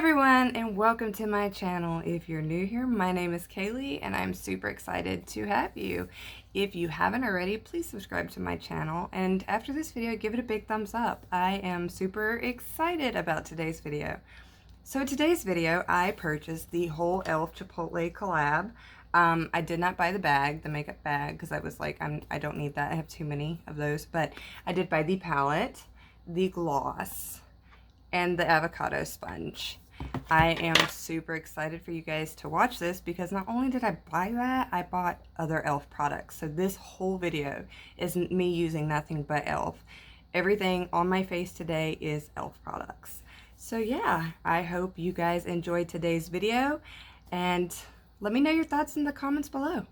everyone, and welcome to my channel. If you're new here, my name is Kaylee and I'm super excited to have you. If you haven't already, please subscribe to my channel, and after this video, give it a big thumbs up. I am super excited about today's video. So today's video, I purchased the whole Elf Chipotle collab. I did not buy the bag, the makeup bag, because I was like, I don't need that. I have too many of those, but I did buy the palette, the gloss, and the avocado sponge. I am super excited for you guys to watch this because not only did I buy that, I bought other Elf products. So this whole video is me using nothing but Elf. Everything on my face today is Elf products. So yeah, I hope you guys enjoyed today's video, and let me know your thoughts in the comments below.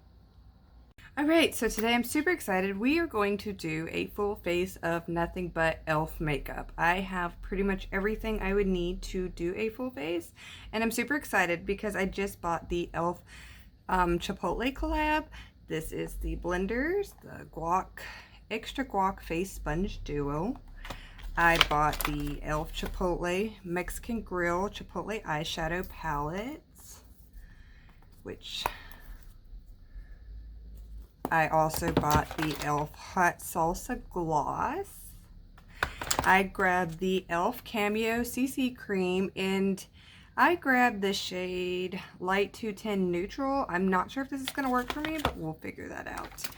Alright, so today I'm super excited. We are going to do a full face of nothing but Elf makeup. I have pretty much everything I would need to do a full face, and I'm super excited because I just bought the Elf Chipotle collab. This is the blenders, the Extra Guac Face Sponge Duo. I bought the Elf Chipotle Mexican Grill Chipotle Eyeshadow Palettes, which I also bought the Elf Hot Salsa Gloss. I grabbed the Elf Cameo CC Cream, and I grabbed the shade Light 210 Neutral. I'm not sure if this is going to work for me, but we'll figure that out.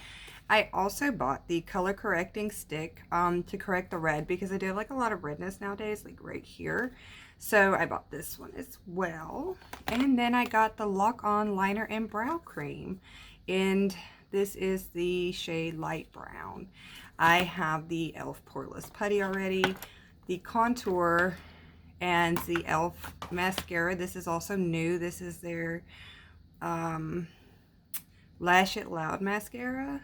I also bought the color correcting stick to correct the red because I do like a lot of redness nowadays, like right here. So I bought this one as well. And then I got the Lock On Liner and Brow Cream, and this is the shade Light Brown. I have the Elf Poreless Putty already, the contour, and the Elf mascara. This is also new. This is their Lash It Loud mascara.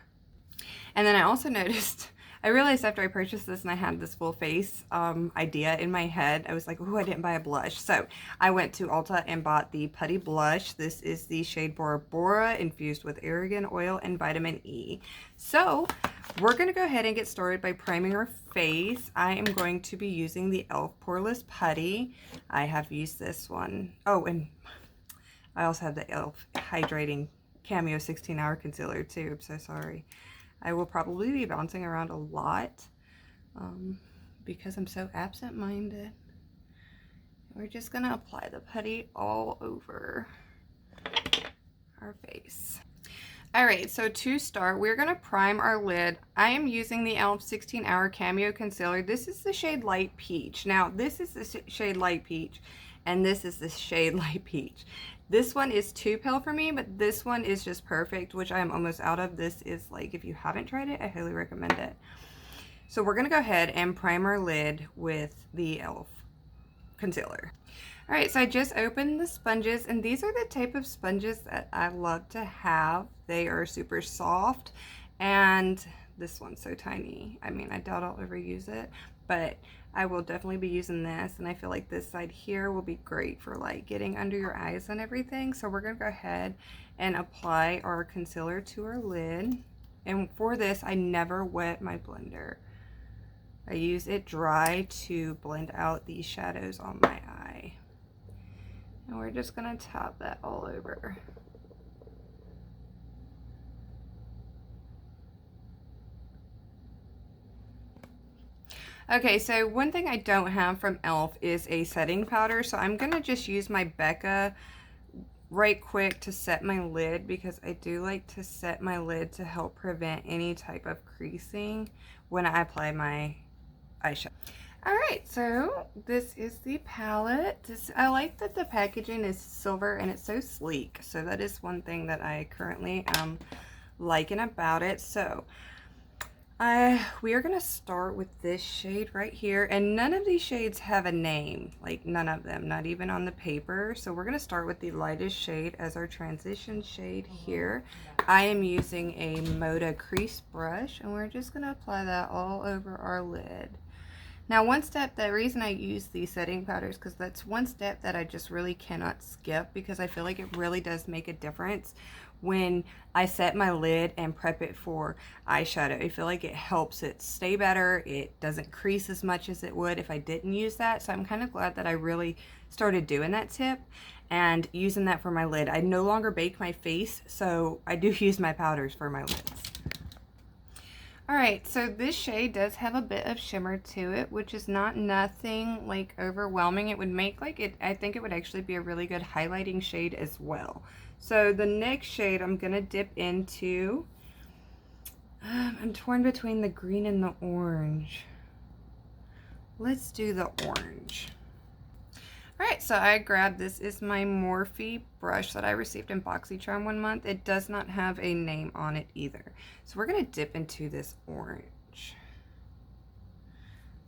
And then I also noticed, I realized after I purchased this and I had this full face idea in my head, I was like, ooh, I didn't buy a blush. So I went to Ulta and bought the Putty Blush. This is the shade Bora Bora, infused with argan oil and vitamin E. So we're going to go ahead and get started by priming our face. I am going to be using the Elf Poreless Putty. I have used this one. Oh, and I also have the Elf Hydrating Cameo 16-Hour Concealer too. I'm so sorry. I will probably be bouncing around a lot because I'm so absent-minded. We're just going to apply the putty all over our face. Alright, so to start, we're going to prime our lid. I am using the Elf 16-Hour Cameo Concealer. This is the shade Light Peach. Now, this is the shade Light Peach, and this is the shade Light Peach. This one is too pale for me, but this one is just perfect, which I am almost out of. This is like, if you haven't tried it, I highly recommend it. So we're going to go ahead and prime our lid with the Elf concealer. Alright, so I just opened the sponges, and these are the type of sponges that I love to have. They are super soft, and this one's so tiny. I mean, I doubt I'll ever use it, but I will definitely be using this, and I feel like this side here will be great for like getting under your eyes and everything. So we're going to go ahead and apply our concealer to our lid, and for this I never wet my blender. I use it dry to blend out these shadows on my eye, and we're just going to tap that all over. Okay, so one thing I don't have from Elf is a setting powder, so I'm going to just use my Becca right quick to set my lid, because I do like to set my lid to help prevent any type of creasing when I apply my eyeshadow. Alright, so this is the palette. I like that the packaging is silver and it's so sleek, so that is one thing that I currently am liking about it. So we are going to start with this shade right here, and none of these shades have a name, like none of them, not even on the paper. So we're going to start with the lightest shade as our transition shade here. I am using a Moda crease brush, and we're just going to apply that all over our lid. Now, one step, the reason I use these setting powders, because that's one step that I just really cannot skip, because I feel like it really does make a difference when I set my lid and prep it for eyeshadow. I feel like it helps it stay better. It doesn't crease as much as it would if I didn't use that. So I'm kind of glad that I really started doing that tip and using that for my lid. I no longer bake my face, so I do use my powders for my lids. Alright, so this shade does have a bit of shimmer to it, which is nothing like overwhelming. It would make like it, I think it would actually be a really good highlighting shade as well. So the next shade I'm going to dip into, I'm torn between the green and the orange. Let's do the orange. Alright, so I grabbed, this is my Morphe brush that I received in BoxyCharm one month. It does not have a name on it either. So we're going to dip into this orange.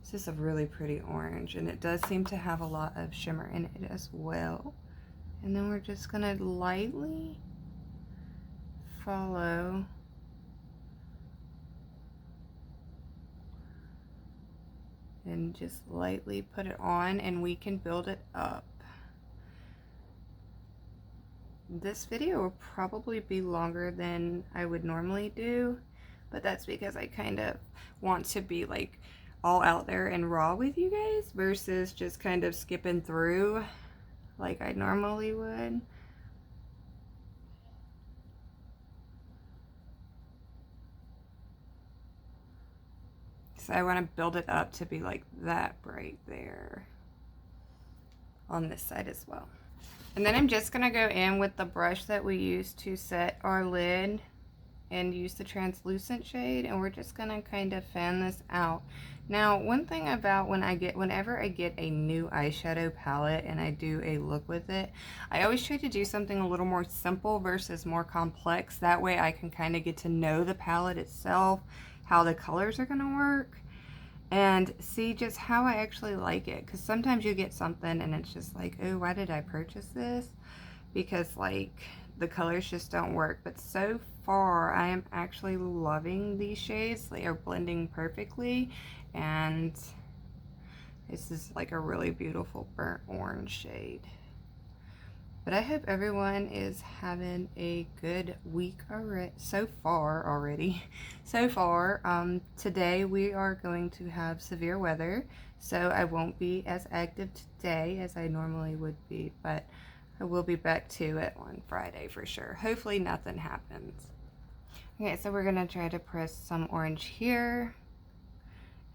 This is a really pretty orange, and it does seem to have a lot of shimmer in it as well. And then we're just going to lightly follow and just lightly put it on, and we can build it up. This video will probably be longer than I would normally do, but that's because I kind of want to be like all out there and raw with you guys versus just kind of skipping through like I normally would. So I want to build it up to be like that right there on this side as well. And then I'm just going to go in with the brush that we used to set our lid and use the translucent shade, and we're just going to kind of fan this out. Now, one thing about whenever I get a new eyeshadow palette and I do a look with it, I always try to do something a little more simple versus more complex. That way I can kind of get to know the palette itself, how the colors are going to work, and see just how I actually like it. Because sometimes you get something and it's just like, oh, why did I purchase this? Because like the colors just don't work. But so far I am actually loving these shades. They are blending perfectly, and this is like a really beautiful burnt orange shade. But I hope everyone is having a good week already, so far. Today we are going to have severe weather, so I won't be as active today as I normally would be, but I will be back to it on Friday for sure. Hopefully nothing happens. Okay, so we're gonna try to press some orange here.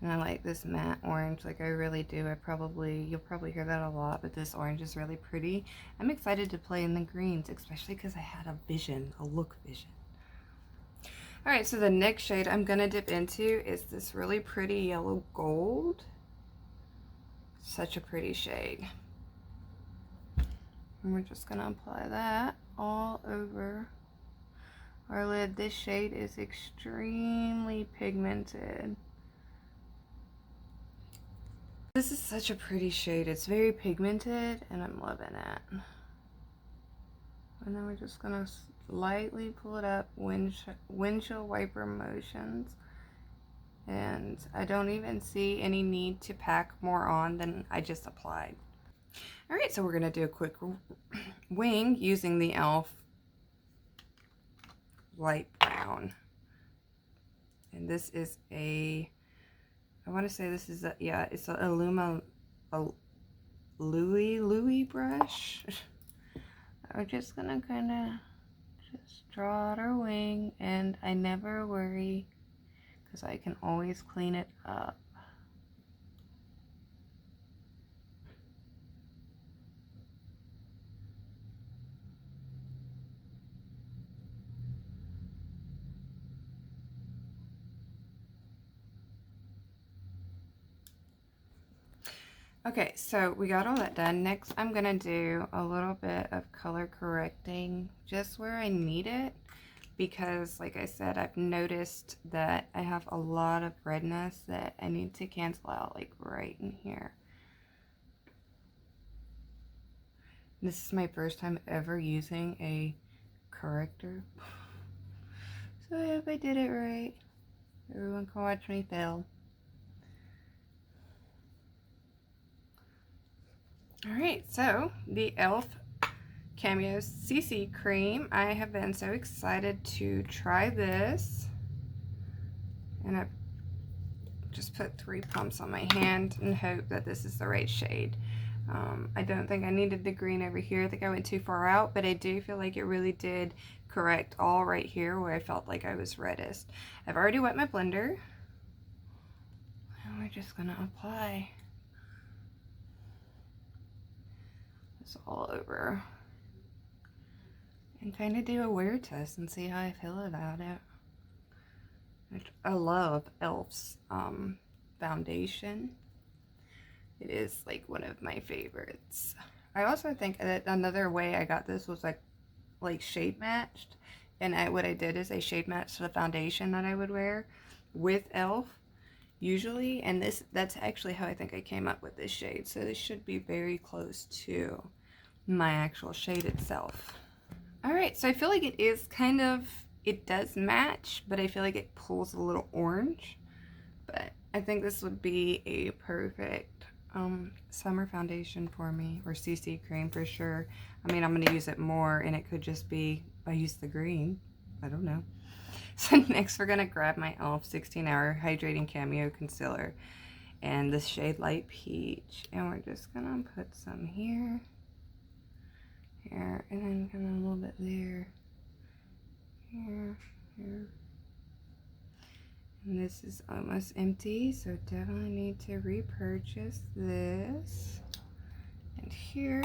And I like this matte orange, like I really do. You'll probably hear that a lot, but this orange is really pretty. I'm excited to play in the greens, especially because I had a look vision. Alright, so the next shade I'm going to dip into is this really pretty yellow gold. Such a pretty shade. And we're just going to apply that all over our lid. This shade is extremely pigmented. This is such a pretty shade. It's very pigmented and I'm loving it. And then we're just gonna lightly pull it up, windshield wiper motions. And I don't even see any need to pack more on than I just applied. Alright, so we're gonna do a quick wing using the Elf light brown. And this is I want to say this is it's a Louis brush. We're just gonna kind of just draw out our wing, and I never worry because I can always clean it up. Okay, so we got all that done. Next, I'm gonna do a little bit of color correcting just where I need it, because like I said, I've noticed that I have a lot of redness that I need to cancel out, like right in here. This is my first time ever using a corrector, so I hope I did it right. Everyone can watch me fail. Alright, so the Elf Cameo CC cream. I have been so excited to try this, and I've just put 3 pumps on my hand and hope that this is the right shade. I don't think I needed the green over here. I think I went too far out, but I do feel like it really did correct all right here where I felt like I was reddest. I've already wet my blender, and we're just gonna apply this all over and kind of do a wear test and see how I feel about it. I love Elf's foundation. It is like one of my favorites. I also think that another way I got this was like shade matched, and what I did is I shade matched the foundation that I would wear with Elf usually, and that's actually how I think I came up with this shade. So this should be very close to my actual shade itself. Alright, so I feel like it is kind of, it does match, but I feel like it pulls a little orange. But I think this would be a perfect summer foundation for me, or CC cream for sure. I mean, I'm going to use it more, and it could just be, I use the green. I don't know. So next we're going to grab my Elf 16-Hour Hydrating Cameo Concealer and the shade Light Peach. And we're just going to put some here, here, and then kind of a little bit there, here, here. And this is almost empty, so definitely need to repurchase this. And here,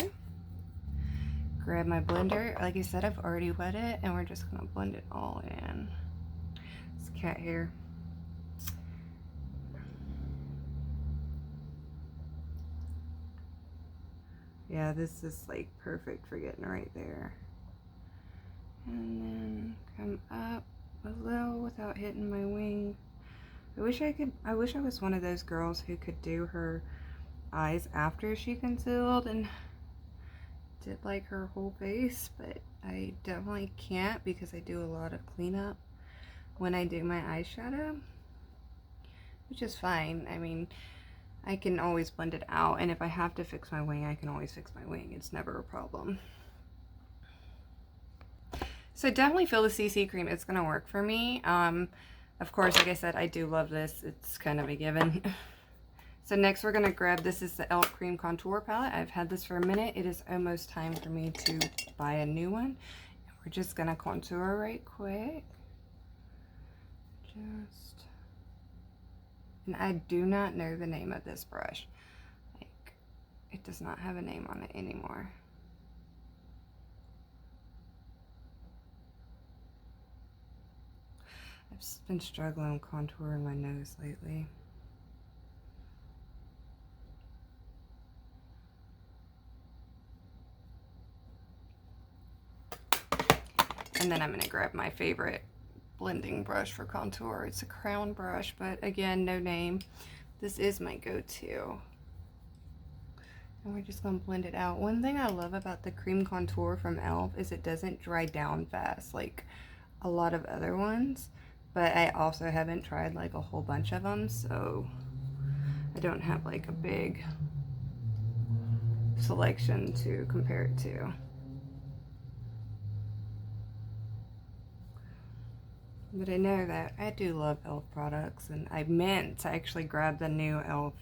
grab my blender. Like I said, I've already wet it, and we're just gonna blend it all in. It's cat hair. Yeah, this is like perfect for getting right there. And then come up a little without hitting my wing. I wish I was one of those girls who could do her eyes after she concealed and did like her whole face, but I definitely can't because I do a lot of cleanup when I do my eyeshadow, which is fine. I mean, I can always blend it out, and if I have to fix my wing, I can always fix my wing. It's never a problem. So I definitely feel the CC cream, it's going to work for me. Of course, like I said, I do love this. It's kind of a given. So next we're going to grab, this is the Elf Cream Contour Palette. I've had this for a minute. It is almost time for me to buy a new one. And we're just going to contour right quick. And I do not know the name of this brush. Like, it does not have a name on it anymore. I've just been struggling with contouring my nose lately. And then I'm going to grab my favorite blending brush for contour. It's a crown brush, but again, no name. This is my go-to. And we're just going to blend it out. One thing I love about the cream contour from Elf is it doesn't dry down fast like a lot of other ones. But I also haven't tried like a whole bunch of them, so I don't have like a big selection to compare it to. But I know that I do love Elf products, and I meant to actually grab the new Elf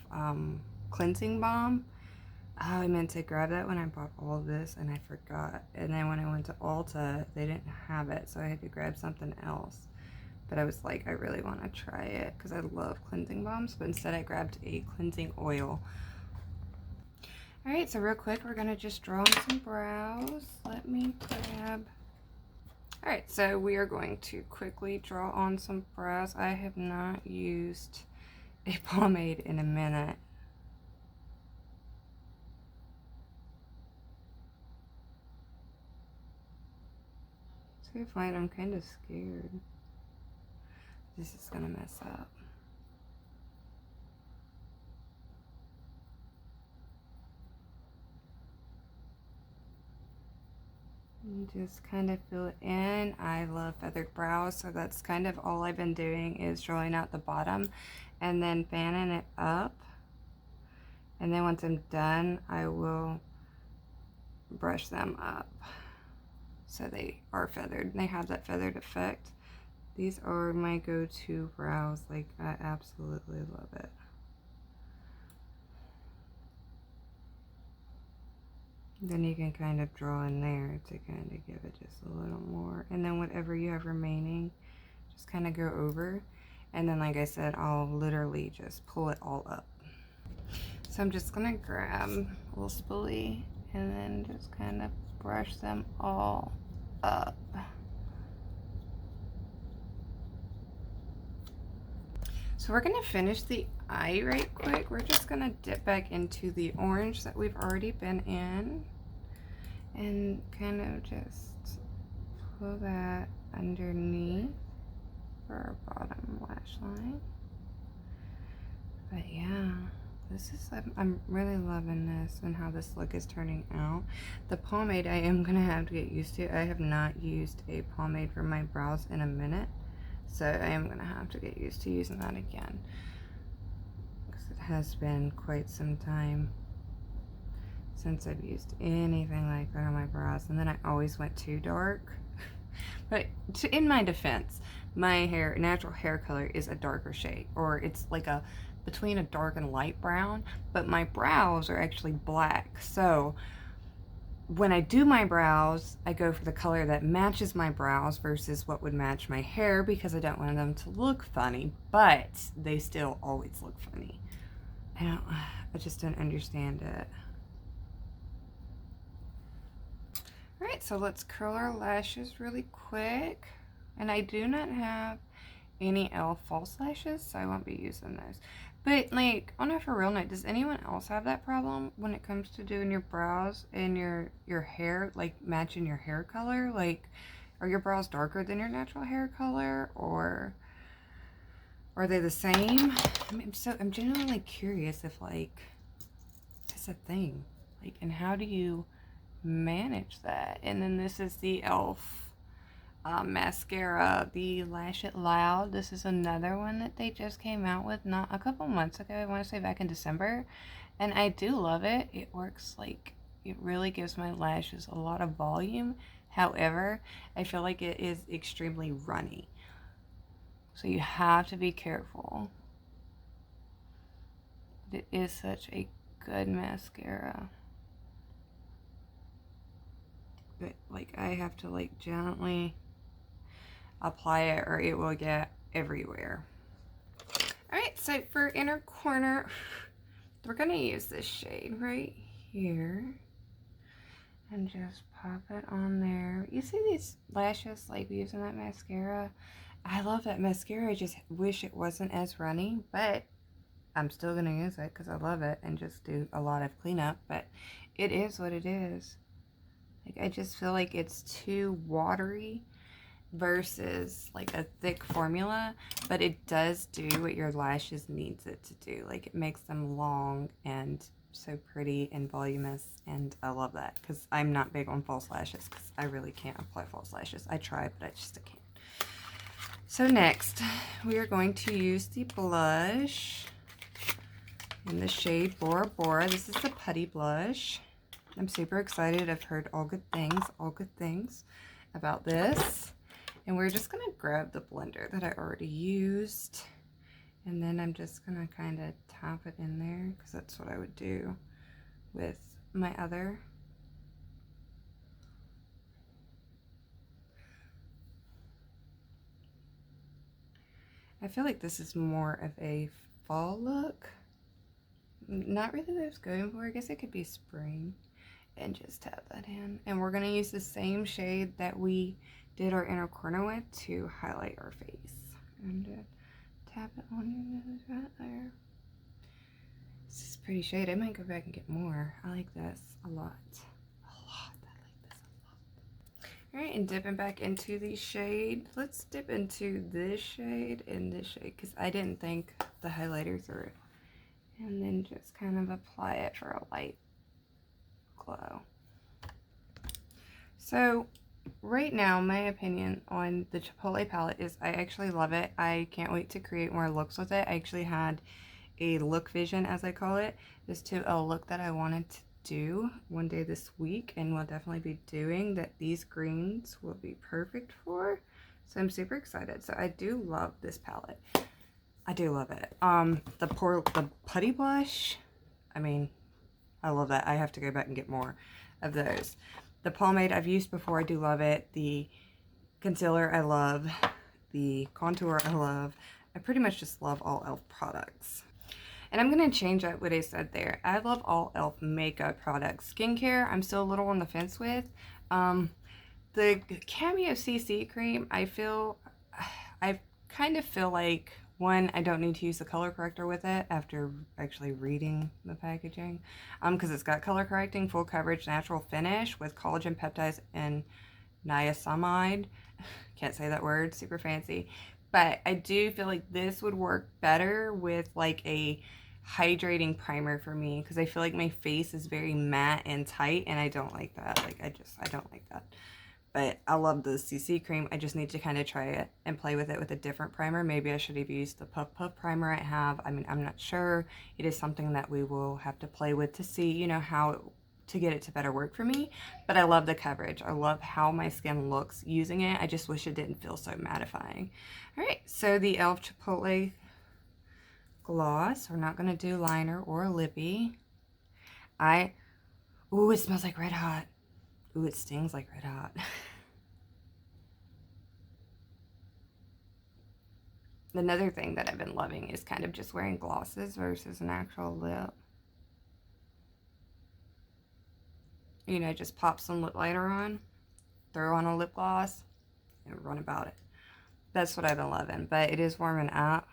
cleansing balm. Oh, I meant to grab that when I bought all of this, and I forgot. And then when I went to Ulta, they didn't have it, so I had to grab something else. But I was like, I really want to try it because I love cleansing balms, but instead I grabbed a cleansing oil. Alright, so real quick, we're going to just draw on some brows. Let me grab... Alright, so we are going to quickly draw on some brows. I have not used a pomade in a minute. So fine, I'm kind of scared. This is gonna mess up. And just kind of fill it in. I love feathered brows, so that's kind of all I've been doing is drawing out the bottom and then fanning it up. And then once I'm done, I will brush them up so they are feathered. They have that feathered effect. These are my go-to brows. Like, I absolutely love it. Then you can kind of draw in there to kind of give it just a little more. And then whatever you have remaining, just kind of go over. And then, like I said, I'll literally just pull it all up. So I'm just gonna grab a little spoolie and then just kind of brush them all up. So we're gonna finish the eye right quick. We're just gonna dip back into the orange that we've already been in and kind of just pull that underneath for our bottom lash line. But yeah, this is, I'm really loving this and how this look is turning out. The pomade I am gonna have to get used to. I have not used a pomade for my brows in a minute, so I am gonna have to get used to using that again, because it has been quite some time since I've used anything like that on my brows. And then I always went too dark. But in my defense, my hair, natural hair color is a darker shade, or it's like a between a dark and light brown, but my brows are actually black. So when I do my brows, I go for the color that matches my brows versus what would match my hair, because I don't want them to look funny, but they still always look funny. I just don't understand it. All right, so let's curl our lashes really quick. And I do not have any Elf false lashes, so I won't be using those. But like, on a for real note, does anyone else have that problem when it comes to doing your brows and your hair, like matching your hair color? Like, are your brows darker than your natural hair color, or are they the same? I'm genuinely curious if like that's a thing. Like, and how do you manage that? And then this is the Elf mascara, the Lash It Loud. This is another one that they just came out with not a couple months ago. I want to say back in December, and I do love it. It works, like, it really gives my lashes a lot of volume. However, I feel like it is extremely runny, so you have to be careful. But it is such a good mascara. But like, I have to like gently apply it or it will get everywhere. Alright, so for inner corner, we're gonna use this shade right here and just pop it on there. You see these lashes like using that mascara? I love that mascara. I just wish it wasn't as runny, but I'm still gonna use it because I love it and just do a lot of cleanup. But it is what it is. Like, I just feel like it's too watery versus like a thick formula, but it does do what your lashes needs it to do. Like, it makes them long and so pretty and voluminous, and I love that because I'm not big on false lashes because I really can't apply false lashes. I try, but I just can't. So next, we are going to use the blush in the shade Bora Bora. This is the Putty Blush. I'm super excited. I've heard all good things about this. And we're just going to grab the blender that I already used. And then I'm just going to kind of tap it in there because that's what I would do with my other. I feel like this is more of a fall look. Not really what I was going for. I guess it could be spring. And just tap that in. And we're going to use the same shade that we did our inner corner with to highlight our face. And tap it on your nose right there. This is a pretty shade. I might go back and get more. I like this a lot. I like this a lot. Alright, and dipping back into the shade. Let's dip into this shade and this shade because I didn't think the highlighters are. And then just kind of apply it for a light glow. So right now, my opinion on the Chipotle palette is I actually love it. I can't wait to create more looks with it. I actually had a look vision, as I call it, as to a look that I wanted do one day this week, and we'll definitely be doing, that these greens will be perfect for. So I'm super excited. So I do love this palette. I do love it. The putty blush, I mean, I love that. I have to go back and get more of those. The pomade I've used before. I do love it. The concealer I love. The contour I love. I pretty much just love all e.l.f. products. And I'm going to change up what I said there. I love all e.l.f. makeup products. Skincare, I'm still a little on the fence with. The Cameo CC cream, I kind of feel like, one, I don't need to use the color corrector with it after actually reading the packaging. Because it's got color correcting, full coverage, natural finish with collagen peptides and niacinamide. Can't say that word, super fancy. But I do feel like this would work better with like a hydrating primer for me, because I feel like my face is very matte and tight, and I don't like that. Like, I don't like that. But I love the CC cream. I just need to kind of try it and play with it with a different primer. Maybe I should have used the Puff Puff primer I have. I mean, I'm not sure. It is something that we will have to play with to see, you know, to get it to better work for me. But I love the coverage. I love how my skin looks using it. I just wish it didn't feel so mattifying. All right, so the Elf Chipotle Gloss. We're not going to do liner or lippy. Ooh, it smells like red hot. Ooh, it stings like red hot. Another thing that I've been loving is kind of just wearing glosses versus an actual lip. You know, just pop some lip liner on, throw on a lip gloss, and run about it. That's what I've been loving. But it is warming up.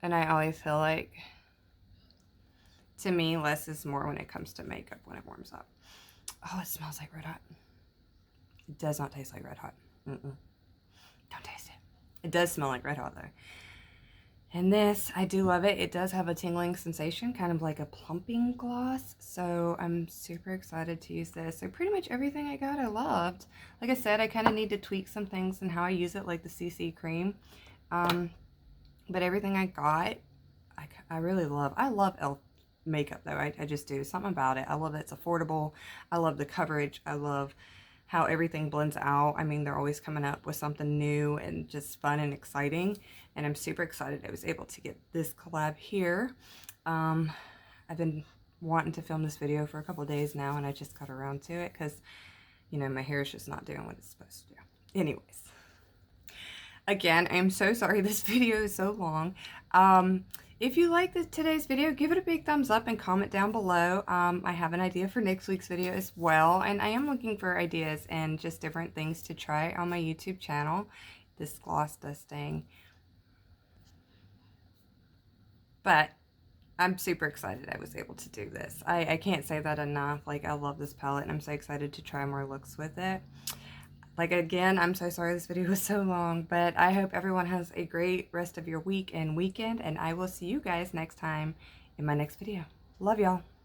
And I always feel like, to me, less is more when it comes to makeup when it warms up. Oh, it smells like red hot. It does not taste like red hot. Don't taste it. It does smell like red hot though. And this, I do love it. It does have a tingling sensation, kind of like a plumping gloss. So I'm super excited to use this. So pretty much everything I got, I loved. Like I said, I kind of need to tweak some things in how I use it, like the CC cream. But everything I got, I really love. I love e.l.f. makeup though. I just do. Something about it. I love that it's affordable. I love the coverage. I love how everything blends out. I mean, they're always coming up with something new and just fun and exciting. And I'm super excited I was able to get this collab here. I've been wanting to film this video for a couple of days now, and I just got around to it because, you know, my hair is just not doing what it's supposed to do. Anyways. Again, I'm so sorry this video is so long. If you like today's video, give it a big thumbs up and comment down below. I have an idea for next week's video as well, and I am looking for ideas and just different things to try on my YouTube channel. This gloss does sting. But I'm super excited I was able to do this. I can't say that enough. Like, I love this palette, and I'm so excited to try more looks with it. Like, again, I'm so sorry this video was so long, but I hope everyone has a great rest of your week and weekend, and I will see you guys next time in my next video. Love y'all.